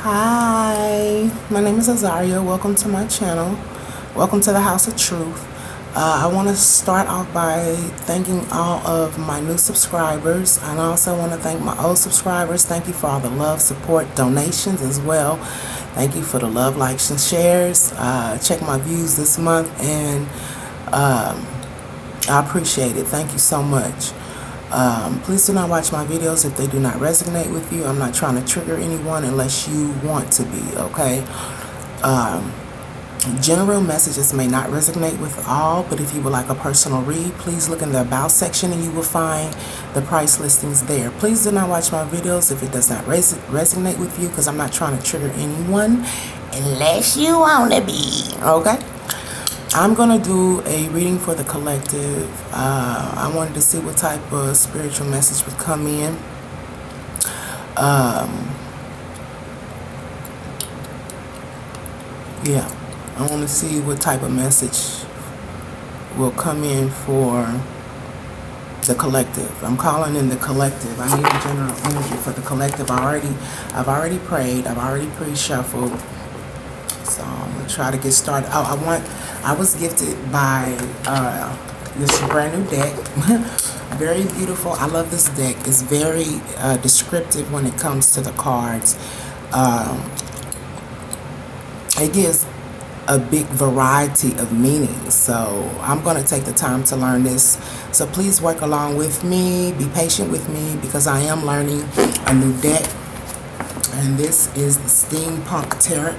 Hi, my name is Azaria. Welcome to my channel. Welcome to the House of Truth. I want to start off by thanking all of my new subscribers, and I also want to thank my old subscribers. Thank you for all the love, support, donations as well. Thank you for the love, likes, and shares. Check my views this month, and I appreciate it. Thank you so much. Please do not watch my videos if they do not resonate with you. I'm not trying to trigger anyone unless you want to be, okay? General messages may not resonate with all, but if you would like a personal read, please look in the About section and you will find the price listings there. Please do not watch my videos if it does not resonate with you, because I'm not trying to trigger anyone unless you want to be, okay? I'm going to do a reading for the collective. I wanted to see what type of spiritual message would come in. Yeah, I want to see what type of message will come in for the collective. I'm calling in the collective. I need a general energy for the collective. I've already prayed. I've already pre-shuffled. So I'm going to try to get started. I was gifted by this brand new deck. Very beautiful. I love this deck. It's very descriptive when it comes to the cards. It gives a big variety of meanings. So I'm going to take the time to learn this. So please work along with me. Be patient with me because I am learning a new deck. And this is the Steampunk Tarot.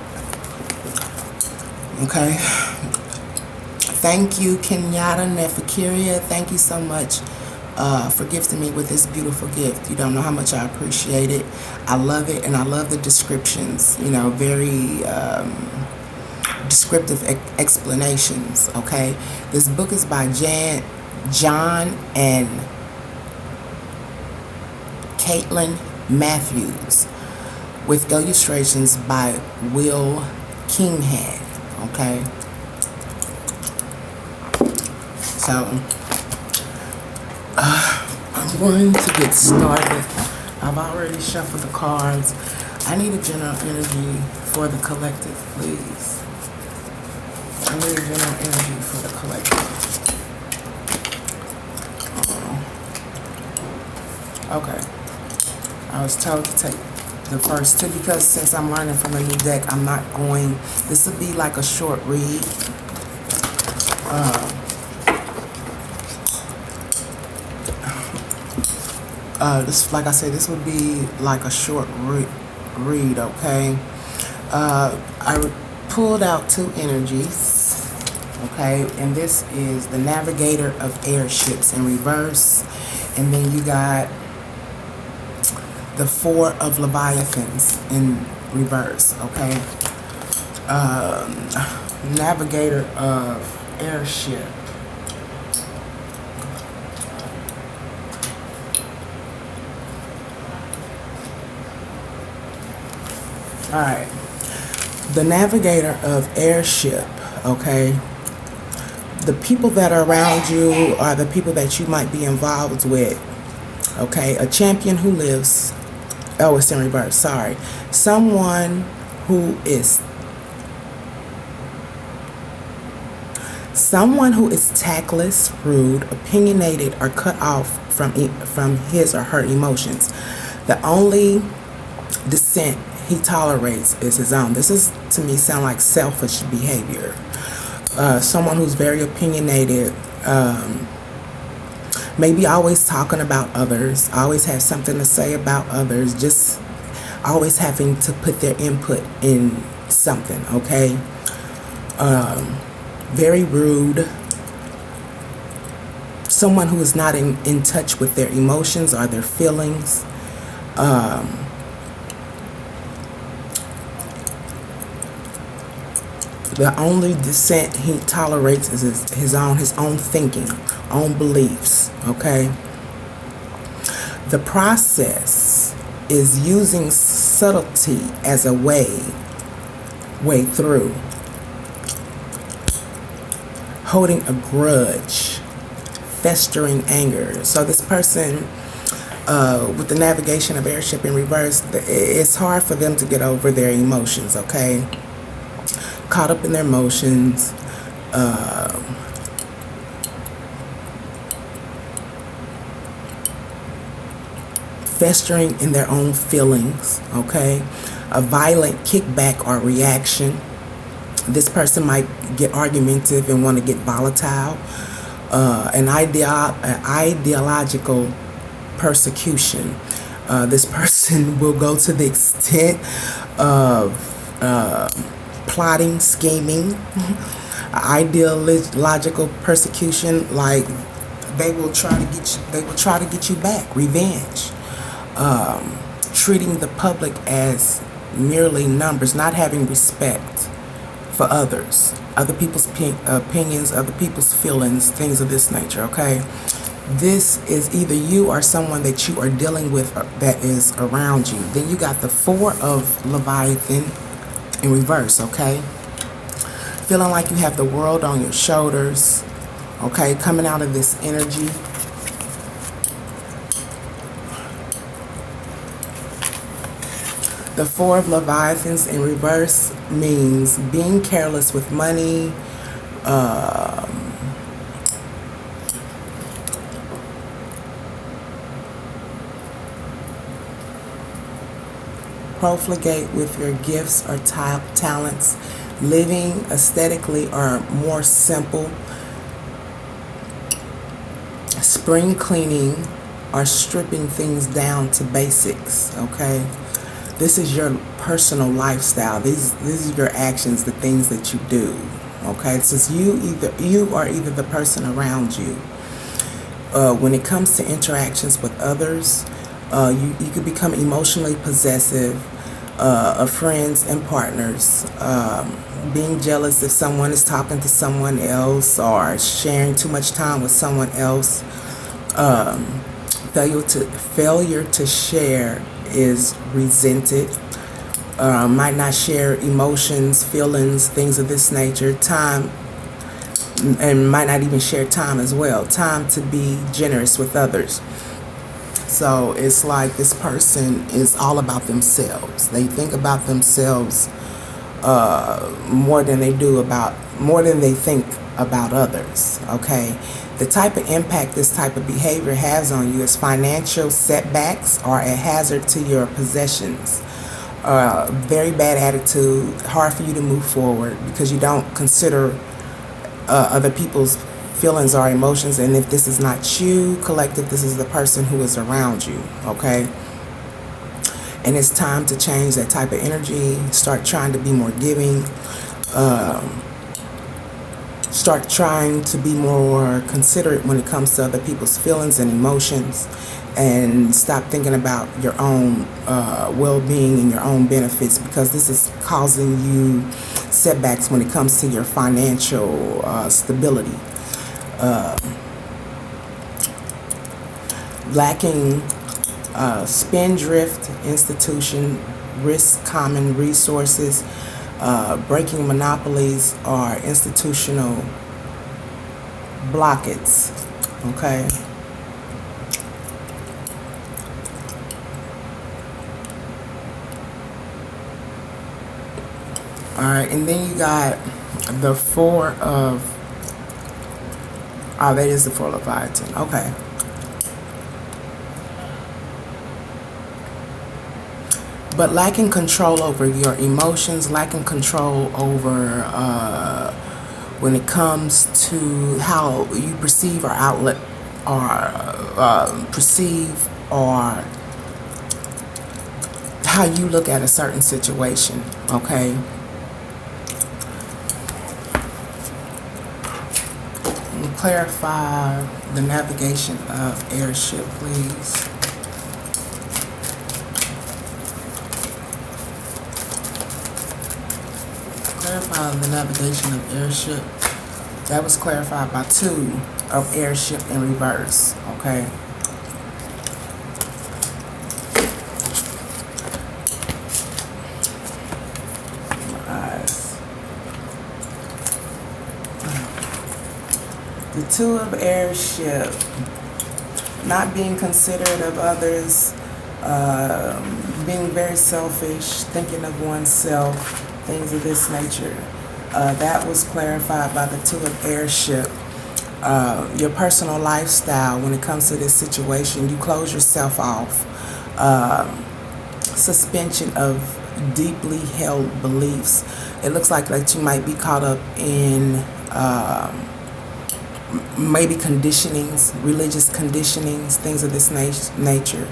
Okay. Thank you, Kenyatta Nefikiria. Thank you so much for gifting me with this beautiful gift. You don't know how much I appreciate it. I love it, and I love the descriptions. You know, very descriptive explanations. Okay. This book is by John and Caitlin Matthews, with illustrations by Will Kinghad. Okay, so I'm going to get started. I've already shuffled the cards. I need a general energy for the collective, please. I need a general energy for the collective. Okay, I was told to take the first two because since I'm learning from a new deck, I'm not going, this will be like a short read. This, like I said, this would be like a short read, okay? I pulled out two energies, okay? And this is the Navigator of Airships in reverse, and then you got the Four of Leviathans in reverse, okay? Navigator of Airship. Alright. The Navigator of Airship, okay? The people that are around you are the people that you might be involved with, okay? A champion who lives... Oh, it's in reverse, sorry. Someone who is tactless, rude, opinionated, or cut off from his or her emotions. The only dissent he tolerates is his own. This is, to me, sound like selfish behavior. Someone who's very opinionated, maybe always talking about others, always have something to say about others, just always having to put their input in something, okay? Very rude. Someone who is not in touch with their emotions or their feelings. The only dissent he tolerates is his own thinking, own beliefs, okay? The process is using subtlety as a way through. Holding a grudge, festering anger. So this person With the navigation of airship in reverse, it's hard for them to get over their emotions, okay? Caught up in their emotions, festering in their own feelings, okay? A violent kickback or reaction. This person might get argumentative and want to get volatile. An ideological persecution. This person will go to the extent of plotting, scheming, ideological persecution. Like they will try to get you. They will try to get you back. Revenge. Treating the public as merely numbers, not having respect for others, other people's opinions, other people's feelings, things of this nature, okay? This is either you or someone that you are dealing with that is around you. Then you got the Four of Leviathan in reverse, okay? Feeling like you have the world on your shoulders, okay? Coming out of this energy. The Four of Leviathans in reverse means being careless with money, profligate with your gifts or talents, living aesthetically or more simple, spring cleaning or stripping things down to basics, okay? This is your personal lifestyle. These are your actions, the things that you do. Okay, since you are either the person around you. When it comes to interactions with others, you could become emotionally possessive of friends and partners. Being jealous if someone is talking to someone else or sharing too much time with someone else. Failure to share is resented. Might not share emotions, feelings, things of this nature. Time, and might not even share time as well. Time to be generous with others. So it's like this person is all about themselves. They think about themselves more than they think about others. Okay. The type of impact this type of behavior has on you is financial setbacks or a hazard to your possessions. Very bad attitude, hard for you to move forward because you don't consider other people's feelings or emotions. And if this is not you, collective, this is the person who is around you, okay? And it's time to change that type of energy, start trying to be more giving, start trying to be more considerate when it comes to other people's feelings and emotions, and stop thinking about your own well-being and your own benefits, because this is causing you setbacks when it comes to your financial stability. Lacking spendthrift, institution, risk common resources, breaking monopolies or institutional blockades, okay? All right, and then you got the Four of, that is the Four of Leviathan, okay. But lacking control over your emotions, lacking control over when it comes to how you perceive or outlet or perceive or how you look at a certain situation, okay? Clarify the navigation of airship, please. Clarify the navigation of airship. That was clarified by 2 of airship in reverse, okay? The 2 of airship not being considerate of others, being very selfish, thinking of oneself, things of this nature. That was clarified by the Two of Airship. Your personal lifestyle, when it comes to this situation, you close yourself off. Suspension of deeply held beliefs. It looks like that you might be caught up in maybe conditionings, religious conditionings, things of this nature.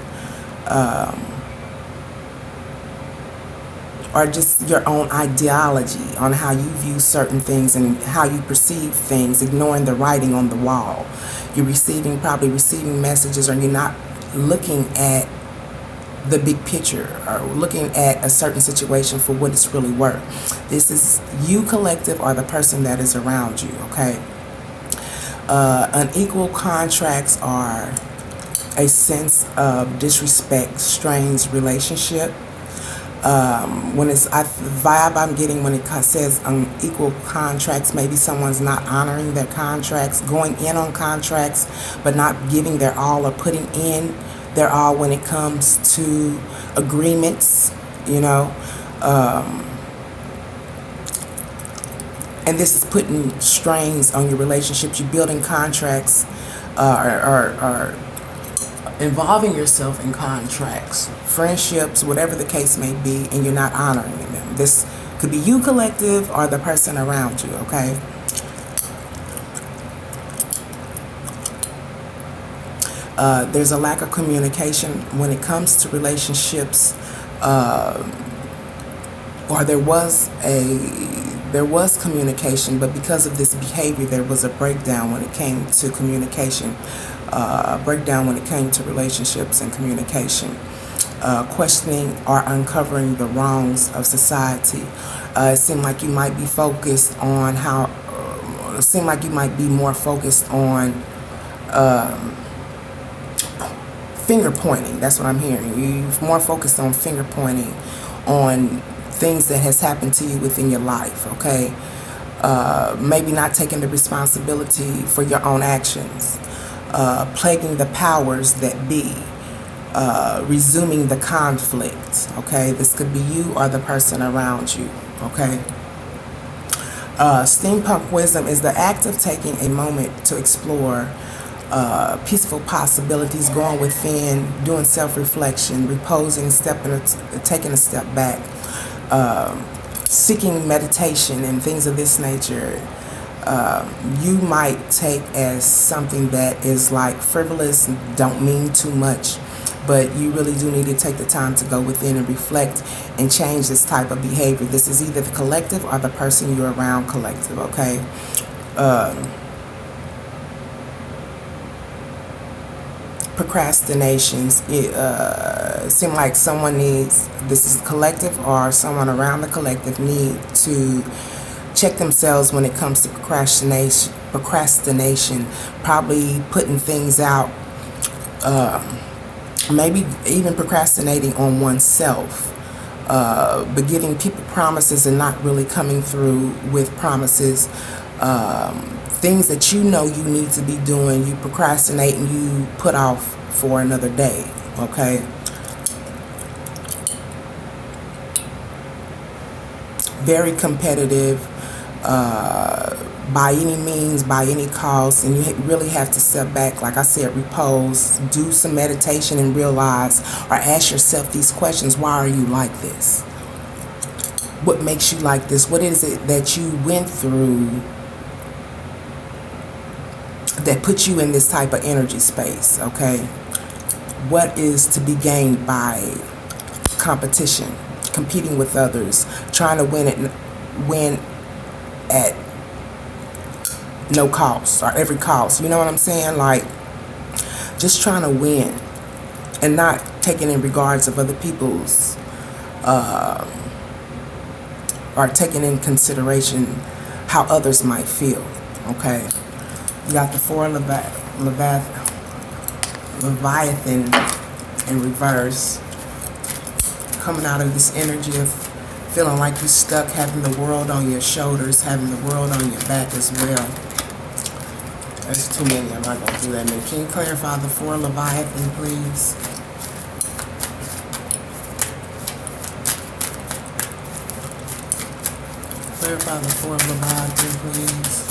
Or just your own ideology on how you view certain things and how you perceive things, ignoring the writing on the wall. You're probably receiving messages, or you're not looking at the big picture, or looking at a certain situation for what it's really worth. This is you, collective, or the person that is around you, okay? Unequal contracts are a sense of disrespect, strains relationship. When it's the vibe I'm getting when it says unequal contracts, maybe someone's not honoring their contracts, going in on contracts, but not giving their all or putting in their all when it comes to agreements, you know. And this is putting strains on your relationships. You're building contracts, or involving yourself in contracts, friendships, whatever the case may be, and you're not honoring them. This could be you, collective, or the person around you, okay? There's a lack of communication when it comes to relationships, or there was communication, but because of this behavior, there was a breakdown when it came to communication, breakdown when it came to relationships and communication. Questioning or uncovering the wrongs of society. It seemed like you might be focused on more focused on finger pointing. That's what I'm hearing. You're more focused on finger pointing on things that has happened to you within your life, okay? Maybe not taking the responsibility for your own actions. Plaguing the powers that be. Resuming the conflict, okay? This could be you or the person around you, okay? Steampunk wisdom is the act of taking a moment to explore peaceful possibilities, going within, doing self-reflection, reposing, taking a step back, seeking meditation and things of this nature. You might take as something that is like frivolous, don't mean too much, but you really do need to take the time to go within and reflect and change this type of behavior. This is either the collective or the person you're around, collective, okay? Procrastinations. It seems like someone needs, this is collective or someone around the collective, need to check themselves when it comes to procrastination, probably putting things out, maybe even procrastinating on oneself, but giving people promises and not really coming through with promises. Things that you know you need to be doing, you procrastinate and you put off for another day, okay? Very competitive, by any means, by any cost, and you really have to step back, like I said, repose, do some meditation and realize, or ask yourself these questions. Why are you like this? What makes you like this? What is it that you went through that put you in this type of energy space, okay? What is to be gained by competition, competing with others, trying to win at no cost or every cost? You know what I'm saying? Like, just trying to win and not taking in regards of other people's, or taking in consideration how others might feel, okay? You got the four Leviathan in reverse, coming out of this energy of feeling like you're stuck, having the world on your shoulders, having the world on your back as well. That's too many. I'm not going to do that many. Can you clarify the 4 Leviathan, please? Clarify the 4 Leviathan, please.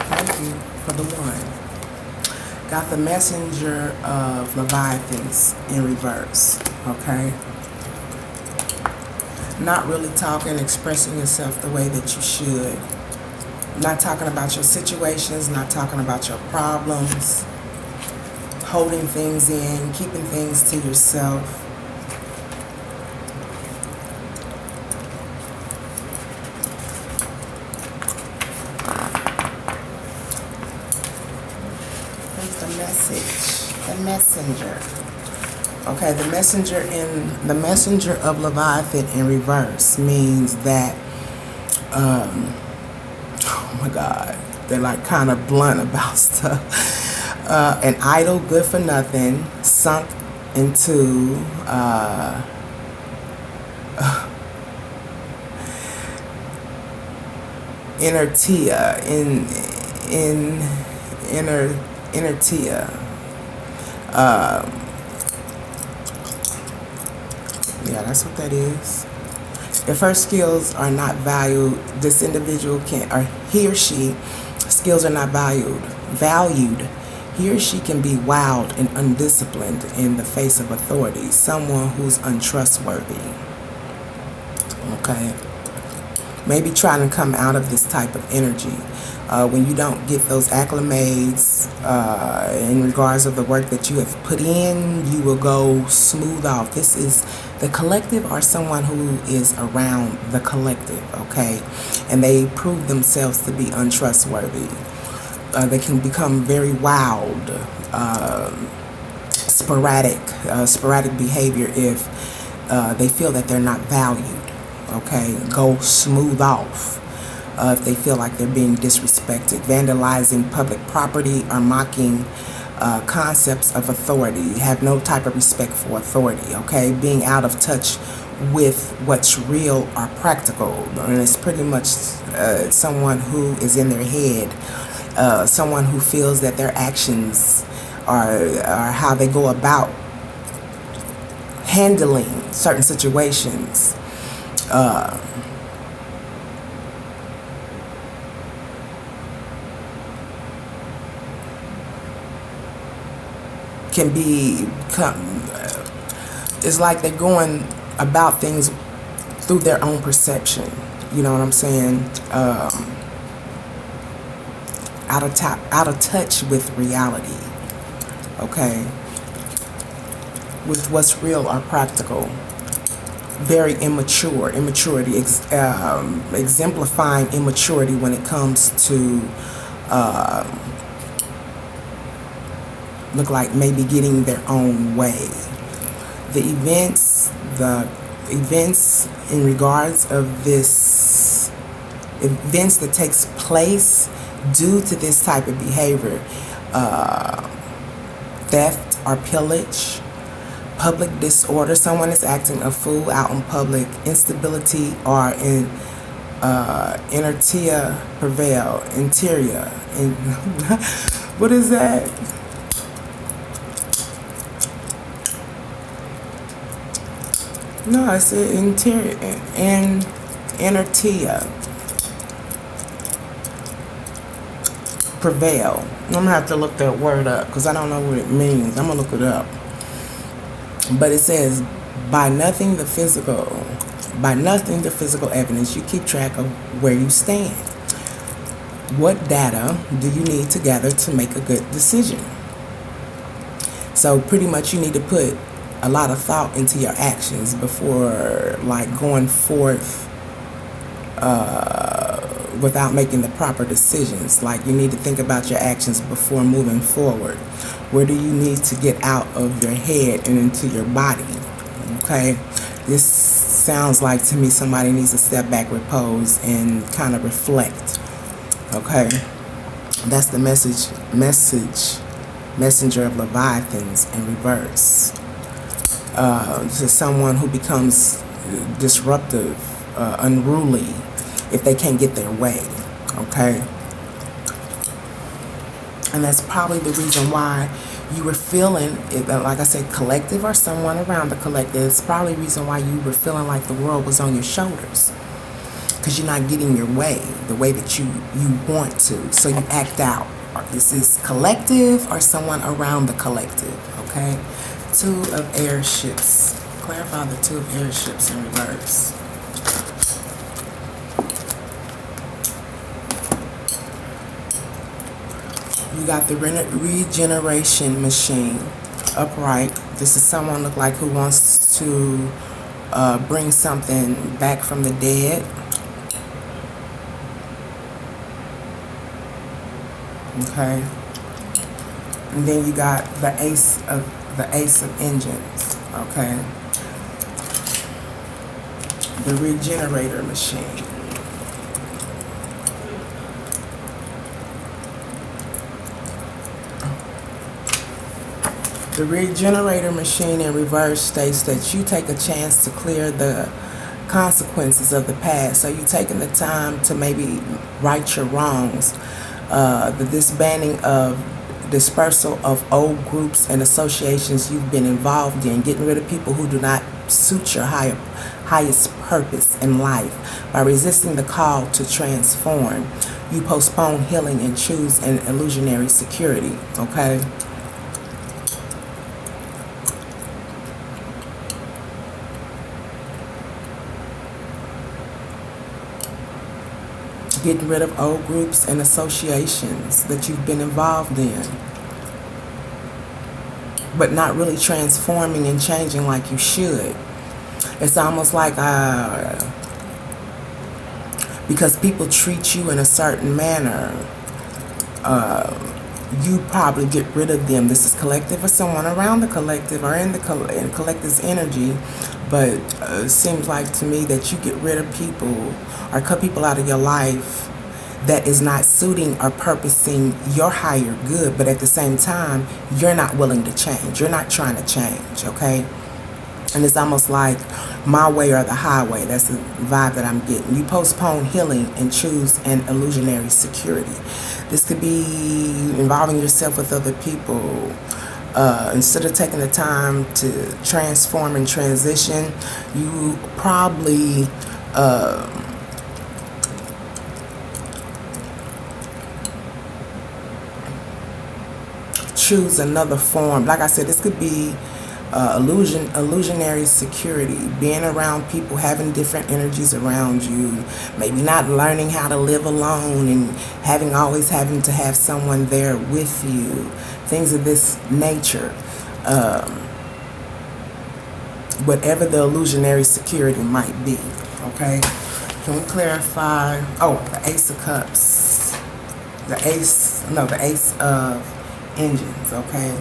Thank you for the 1. Got the messenger of Leviathans in reverse. Okay. Not really talking, expressing yourself the way that you should. Not talking about your situations, not talking about your problems. Holding things in, keeping things to yourself. Here's the message. The messenger. Okay, the messenger of Leviathan in reverse means that oh my God, they're like kind of blunt about stuff. An idol, good for nothing, sunk into inertia, inertia. Yeah, that's what that is. If her skills are not valued, this individual can, or he or she, skills are not valued, he or she can be wild and undisciplined in the face of authority, someone who's untrustworthy. Okay? Maybe trying to come out of this type of energy. When you don't get those acclimates in regards of the work that you have put in, you will go smooth off. This is the collective, or someone who is around the collective, okay? And they prove themselves to be untrustworthy. They can become very wild, sporadic behavior if they feel that they're not valued, okay? Go smooth off. If they feel like they're being disrespected, vandalizing public property, or mocking concepts of authority, have no type of respect for authority, okay? Being out of touch with what's real or practical. And it's pretty much someone who is in their head, someone who feels that their actions are how they go about handling certain situations. Can become, it's like they're going about things through their own perception. You know what I'm saying? Out of touch with reality. Okay, with what's real or practical. Very immaturity, exemplifying immaturity when it comes to look like maybe getting their own way. The events in regards of this, events that takes place due to this type of behavior, theft or pillage, public disorder, someone is acting a fool out in public, instability or inertia prevail, interior, and what is that? No, I said interior and inertia prevail. I'm gonna have to look that word up because I don't know what it means. I'm gonna look it up. But it says, by nothing the physical evidence, you keep track of where you stand. What data do you need to gather to make a good decision? So pretty much you need to put a lot of thought into your actions before like going forth without making the proper decisions. Like you need to think about your actions before moving forward. Where do you need to get out of your head and into your body? Okay, this sounds like to me somebody needs to step back, repose, and kind of reflect. Okay, that's the messenger of Leviathans in reverse. To someone who becomes disruptive, unruly, if they can't get their way, okay? And that's probably the reason why you were feeling, like I said, collective or someone around the collective. It's probably the reason why you were feeling like the world was on your shoulders, because you're not getting your way the way that you want to. So you act out. This is collective or someone around the collective, okay? Two of airships. Clarify the two of airships in reverse. You got the regeneration machine upright. This is someone look like who wants to bring something back from the dead. Okay. And then you got the ace of engines. Okay. The regenerator machine. The regenerator machine in reverse states that you take a chance to clear the consequences of the past. So you're taking the time to maybe right your wrongs. The disbanding of dispersal of old groups and associations you've been involved in, getting rid of people who do not suit your highest purpose in life. By resisting the call to transform, you postpone healing and choose an illusionary security, okay? Getting rid of old groups and associations that you've been involved in, but not really transforming and changing like you should. It's almost like because people treat you in a certain manner, you probably get rid of them. This is collective or someone around the collective or in the collective's energy, but it seems like to me that you get rid of people or cut people out of your life that is not suiting or purposing your higher good, but at the same time, you're not willing to change. You're not trying to change, okay? And it's almost like my way or the highway. That's the vibe that I'm getting. You postpone healing and choose an illusionary security. This could be involving yourself with other people. Instead of taking the time to transform and transition, you probably choose another form. Like I said, this could be illusionary security, being around people, having different energies around you, maybe not learning how to live alone and always having to have someone there with you, things of this nature. Whatever the illusionary security might be, okay? Can we clarify? Oh, the Ace of Cups. The Ace of Engines, okay?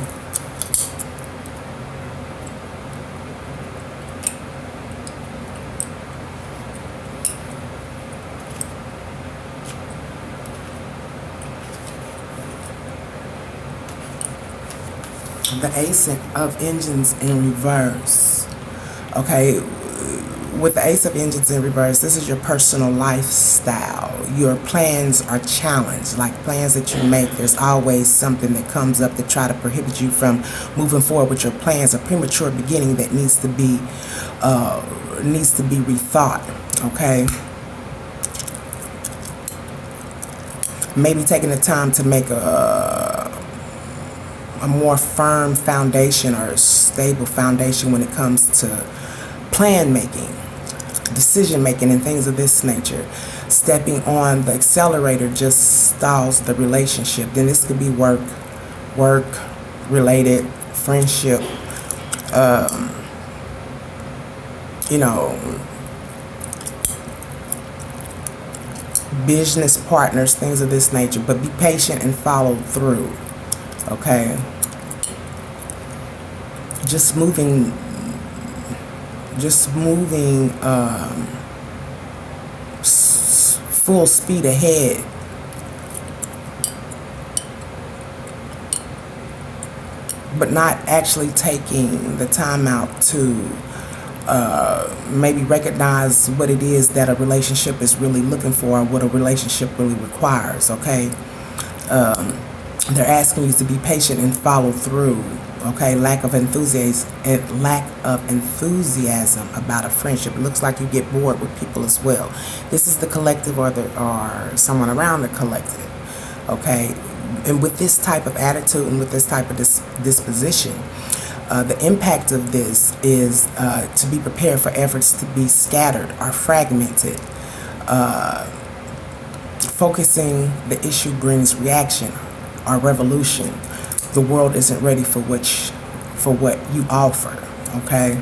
The Ace of Engines in reverse. Okay, with the Ace of Engines in reverse, this is your personal lifestyle. Your plans are challenged. Like plans that you make, there's always something that comes up to try to prohibit you from moving forward with your plans. A premature beginning that needs to be rethought. Okay. Maybe taking the time to make a more firm foundation or a stable foundation when it comes to plan making, decision making, and things of this nature. Stepping on the accelerator just stalls the relationship. Then this could be work related, friendship, business partners, things of this nature. But be patient and follow through. Okay, just moving full speed ahead. But not actually taking the time out to maybe recognize what it is that a relationship is really looking for, what a relationship really requires. Okay, they're asking you to be patient and follow through. Okay, lack of enthusiasm about a friendship. It looks like you get bored with people as well. This is the collective, or someone around the collective. Okay, and with this type of attitude and with this type of disposition, the impact of this is to be prepared for efforts to be scattered or fragmented. Focusing the issue brings reaction or revolution. The world isn't ready for what you offer. Okay.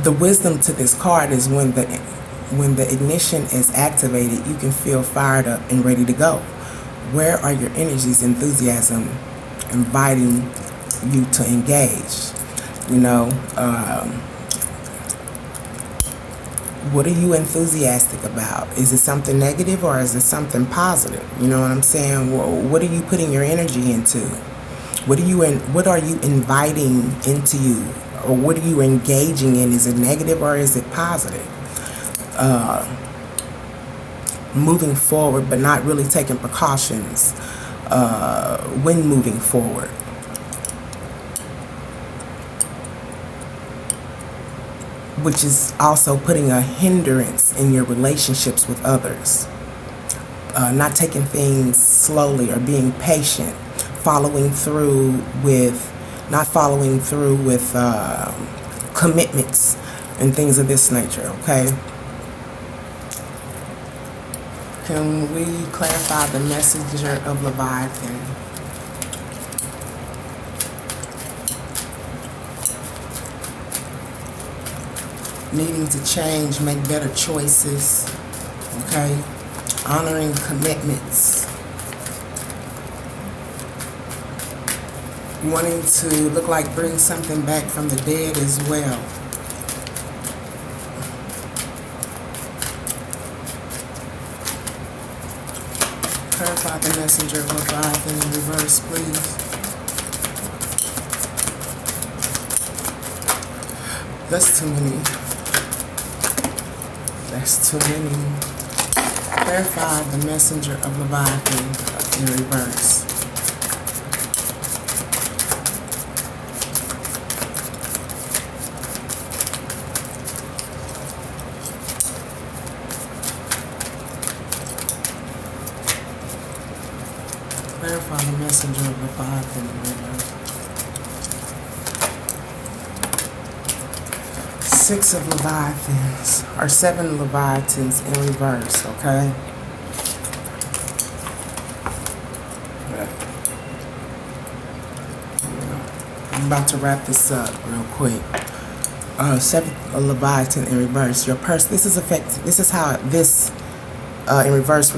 The wisdom to this card is when the ignition is activated, you can feel fired up and ready to go. Where are your energies, enthusiasm, inviting you to engage? What are you enthusiastic about? Is it something negative or is it something positive? You know what I'm saying? What are you putting your energy into? What are you inviting into you? Or what are you engaging in? Is it negative or is it positive? Moving forward, but not really taking precautions when moving forward. Which is also putting a hindrance in your relationships with others. Not taking things slowly or being patient. Not following through with commitments and things of this nature, okay? Can we clarify the messenger of Leviathan? Needing to change, make better choices, okay? Honoring commitments. Wanting to look like bring something back from the dead as well. Clarify the messenger of Leviathan in reverse, please. That's too many. That's too many. Clarify the messenger of Leviathan in reverse. Clarify the messenger of Leviathan in reverse. 6 of Leviathans, or 7 Leviathans in reverse, okay? I'm about to wrap this up real quick. 7 Leviathan in reverse. Your person. This is how this in reverse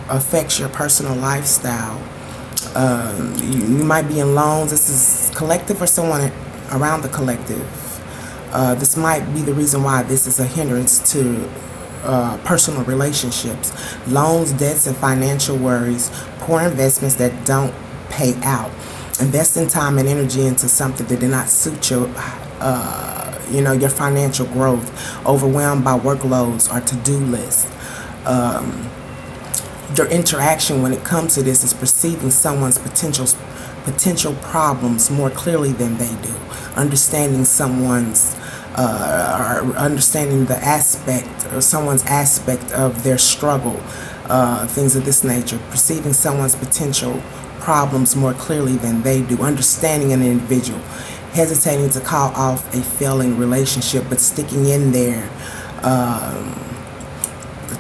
affects your personal lifestyle. You might be in loans. This is collective or someone around the collective. This might be the reason why this is a hindrance to personal relationships. Loans, debts, and financial worries. Poor investments that don't pay out. Investing time and energy into something that did not suit your financial growth. Overwhelmed by workloads or to-do lists. Your interaction when it comes to this is perceiving someone's potential problems more clearly than they do. Understanding someone's or understanding the aspect or someone's aspect of their struggle, things of this nature. Perceiving someone's potential problems more clearly than they do. Understanding an individual. Hesitating to call off a failing relationship but sticking in there.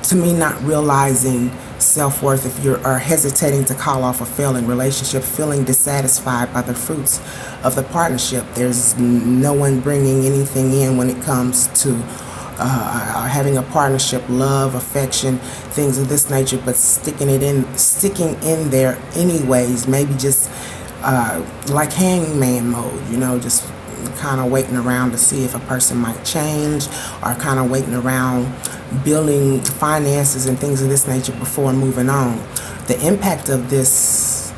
To me, not realizing self-worth if you are hesitating to call off a failing relationship, feeling dissatisfied by the fruits of the partnership. There's no one bringing anything in when it comes to having a partnership, love, affection, things of this nature, but sticking in there anyways, maybe just like hangman mode, just kind of waiting around to see if a person might change, or kind of waiting around building finances and things of this nature before moving on. The impact of this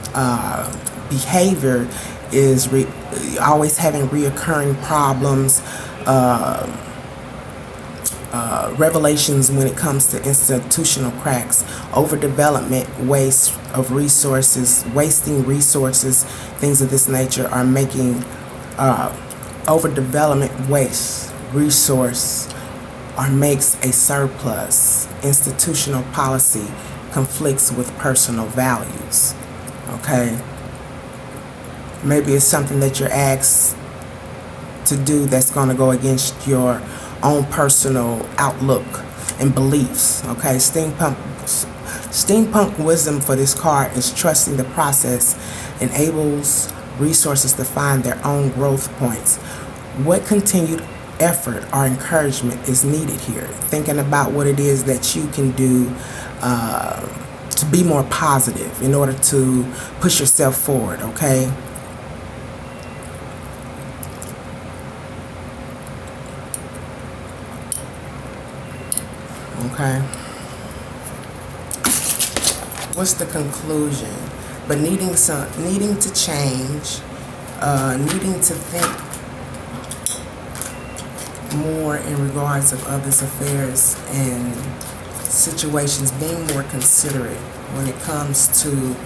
behavior is always having reoccurring problems, revelations when it comes to institutional cracks, overdevelopment, waste of resources, wasting resources, things of this nature are making overdevelopment, waste, resource, or makes a surplus. Institutional policy conflicts with personal values. Okay? Maybe it's something that you're asked to do that's going to go against your own personal outlook and beliefs. Okay? Steampunk wisdom for this card is trusting the process enables resources to find their own growth points. What continued effort or encouragement is needed here? Thinking about what it is that you can do to be more positive in order to push yourself forward. Okay? Okay. What's the conclusion? But needing to change, needing to think more in regards of others' affairs and situations, being more considerate when it comes to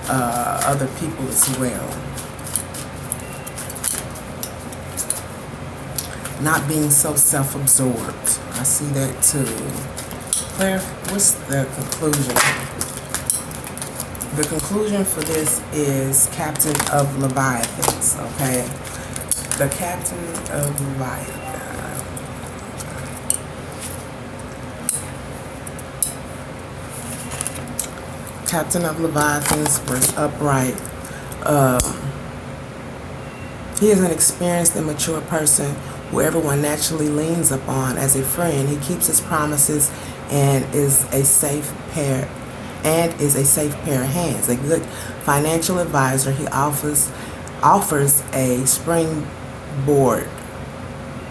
other people as well. Not being so self-absorbed. I see that too. Claire, what's the conclusion? The conclusion for this is Captain of Leviathans, okay? The Captain of Leviathans. Captain of Leviathans was upright. He is an experienced and mature person who everyone naturally leans upon as a friend. He keeps his promises and is a safe pair of hands. A good financial advisor. He offers a springboard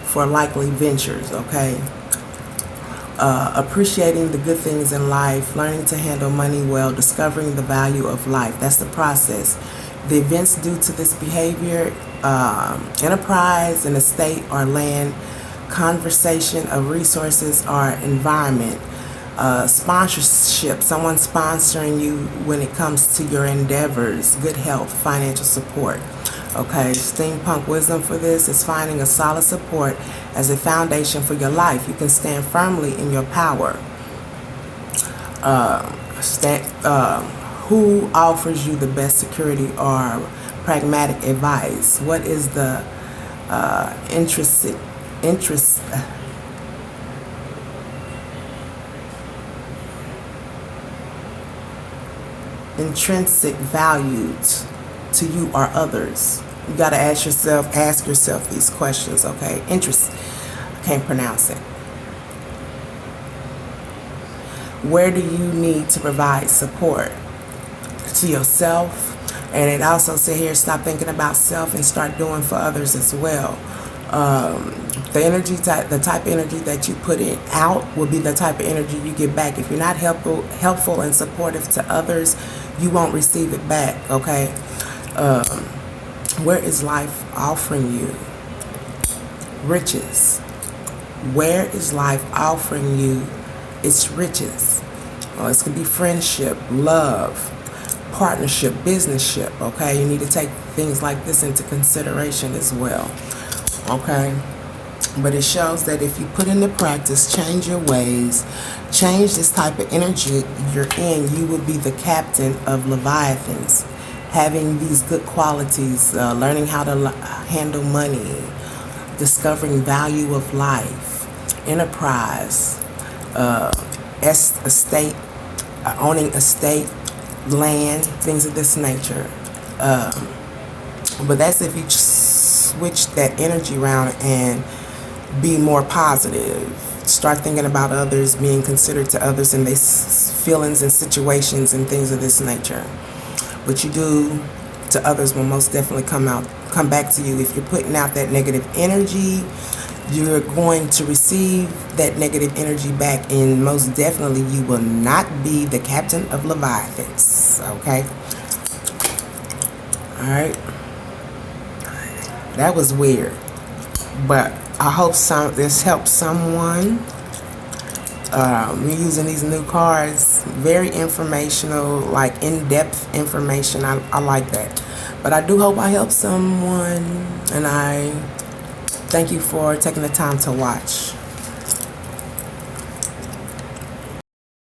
for likely ventures. Okay. Appreciating the good things in life, learning to handle money well, discovering the value of life. That's the process. The events due to this behavior, enterprise, an estate or land, conversation of resources or environment, sponsorship, someone sponsoring you when it comes to your endeavors, good health, financial support. Okay, steampunk wisdom for this is finding a solid support as a foundation for your life. You can stand firmly in your power. Who offers you the best security or pragmatic advice? What is the intrinsic value to you or others? You got to ask yourself these questions. Okay, interest. I can't pronounce it. Where do you need to provide support? To yourself. And it also said here, stop thinking about self and start doing for others as well. The type of energy that you put in out will be the type of energy you get back. If you're not helpful and supportive to others, you won't receive it back. Okay. Where is life offering you? Riches. Where is life offering you its riches? It could be friendship, love, partnership, businessship. Okay, you need to take things like this into consideration as well. Okay, but it shows that if you put into practice, change your ways, change this type of energy you're in, you will be the captain of Leviathans. Having these good qualities, learning how to handle money, discovering value of life, enterprise, estate, owning estate, land, things of this nature. But that's if you switch that energy around and be more positive. Start thinking about others, being considerate to others and their feelings and situations and things of this nature. What you do to others will most definitely come back to you. If you're putting out that negative energy, you're going to receive that negative energy back, and most definitely you will not be the captain of Leviathans. Okay? Alright? That was weird. But I hope this helps someone. Using these new cards, very informational, like in-depth information. I like that. But I do hope I help someone, and I thank you for taking the time to watch.